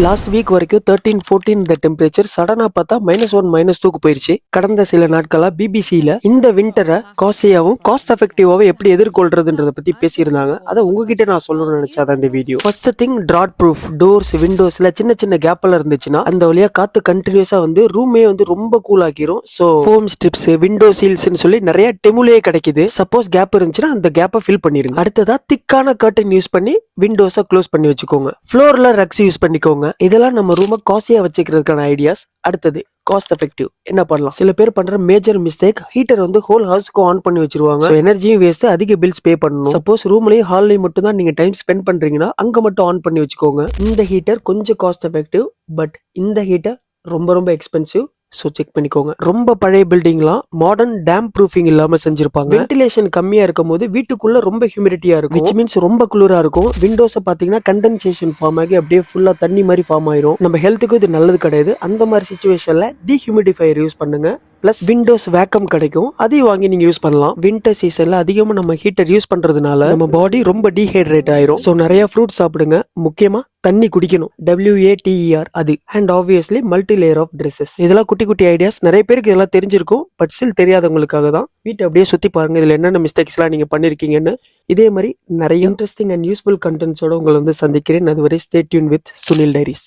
Last week வரைக்கும் 13-14 இந்த temperature சடனா பார்த்தா -1 -2க்கு போயிருச்சு. கடந்த சில நாட்களா பிபிசியில இந்த விண்டரை காஸ்ட்லியாவும் காஸ்ட் எஃபெக்டிவாவும் எப்படி எதிர்கொள்றதுன்றத பத்தி பேசியிருந்தாங்க. அதை உங்ககிட்ட நான் சொல்லணும்னு நினைச்சாதான் இந்த video. First thing, draught proof doors விண்டோஸ்ல சின்ன சின்ன கேப்ல இருந்துச்சுன்னா அந்த வழியா காத்து கண்டினியூஸா வந்து ரூமே வந்து ரொம்ப கூல் ஆக்கிரும். ஸோ ஃபோம் ஸ்ட்ரிப்ஸ், விண்டோ சீல்ஸ்னு சொல்லி நிறைய டெமுலே கிடைக்குது. சப்போஸ் கேப் இருந்துச்சுன்னா அந்த கேப்பை ஃபில் பண்ணிருங்க. அடுத்ததா திக்கான கர்டன் யூஸ் பண்ணி விண்டோஸை க்ளோஸ் பண்ணி வச்சுக்கோங்க. ஃப்ளோர்ல ரக்ஸ் யூஸ் பண்ணிக்கோங்க. இதெல்லாம் நம்ம ரூமை காஸ்ட்லியா வச்சுக்கிறதுக்கான ஐடியாஸ். அடுத்தது காஸ்ட் எஃபெக்டிவ் என்ன பண்ணலாம்? சில பேர் பண்ற மேஜர் மிஸ்டேக், ஹீட்டர் வந்து ஹோல் ஹவுஸ்க்கு ஆன் பண்ணி வச்சிருவாங்க. எனர்ஜியும் வேஸ்ட், அதிக பில்ஸ் பே பண்ணணும். சப்போஸ் ரூம்லயும் ஹால்லயும் மட்டும் தான் நீங்க டைம் ஸ்பெண்ட் பண்றீங்கன்னா அங்க மட்டும் ஆன் பண்ணி வச்சுக்கோங்க. இந்த ஹீட்டர் கொஞ்சம் காஸ்ட் எஃபெக்டிவ், பட் இந்த ஹீட்டர் ரொம்ப ரொம்ப எக்ஸ்பென்சிவ். ஸோ செக் பண்ணிக்கோங்க. ரொம்ப பழைய பில்டிங்லாம் மாடர்ன் டேம் ப்ரூஃபிங் இல்லாம செஞ்சிருப்பாங்க. வென்டிலேஷன் கம்மியா இருக்கும் போது வீட்டுக்குள்ள ரொம்ப ஹியூமிடிட்டியா இருக்கும், விச் மீன்ஸ் ரொம்ப குளிரா இருக்கும். விண்டோஸை பாத்தீங்கன்னா கண்டென்சேஷன் ஃபார்ம் ஆகி அப்படியே ஃபுல்லா தண்ணி மாதிரி ஃபார்ம் ஆயிரும். நம்ம ஹெல்த்துக்கு இது நல்லது கிடையாது. அந்த மாதிரி சிச்சுவேஷன்ல டீஹியூமிடிஃபையர் யூஸ் பண்ணுங்க. பிளஸ் விண்டோஸ் வேக்கம் கிடைக்கும், அதையும் வாங்கி நீங்க யூஸ் பண்ணலாம். வின்டர் சீசன்ல அதிகமா நம்ம ஹீட்டர் யூஸ் பண்றதுனால நம்ம பாடி ரொம்ப டீஹைட்ரேட் ஆயிரும். ஸோ நிறைய ஃப்ரூட் சாப்பிடுங்க, முக்கியமா தண்ணி குடிக்கணும், WATER அது. And obviously multi layer of dresses. இதெல்லாம் குட்டி குட்டி ஐடியாஸ், நிறைய பேருக்கு இதெல்லாம் தெரிஞ்சிருக்கும், பட் ஸ்டில் தெரியாதவங்களுக்காக தான். வீட்டை அப்படியே சுத்தி பாருங்க, இதுல என்னென்ன மிஸ்டேக்ஸ் எல்லாம் நீங்க பண்ணிருக்கீங்கன்னு. இதே மாதிரி நிறைய இன்ட்ரெஸ்டிங் அண்ட் யூஸ்ஃபுல் கண்டென்ட்ஸோட உங்களை வந்து சந்திக்கிறேன். அதுவரை stay tune with Sunil diaries.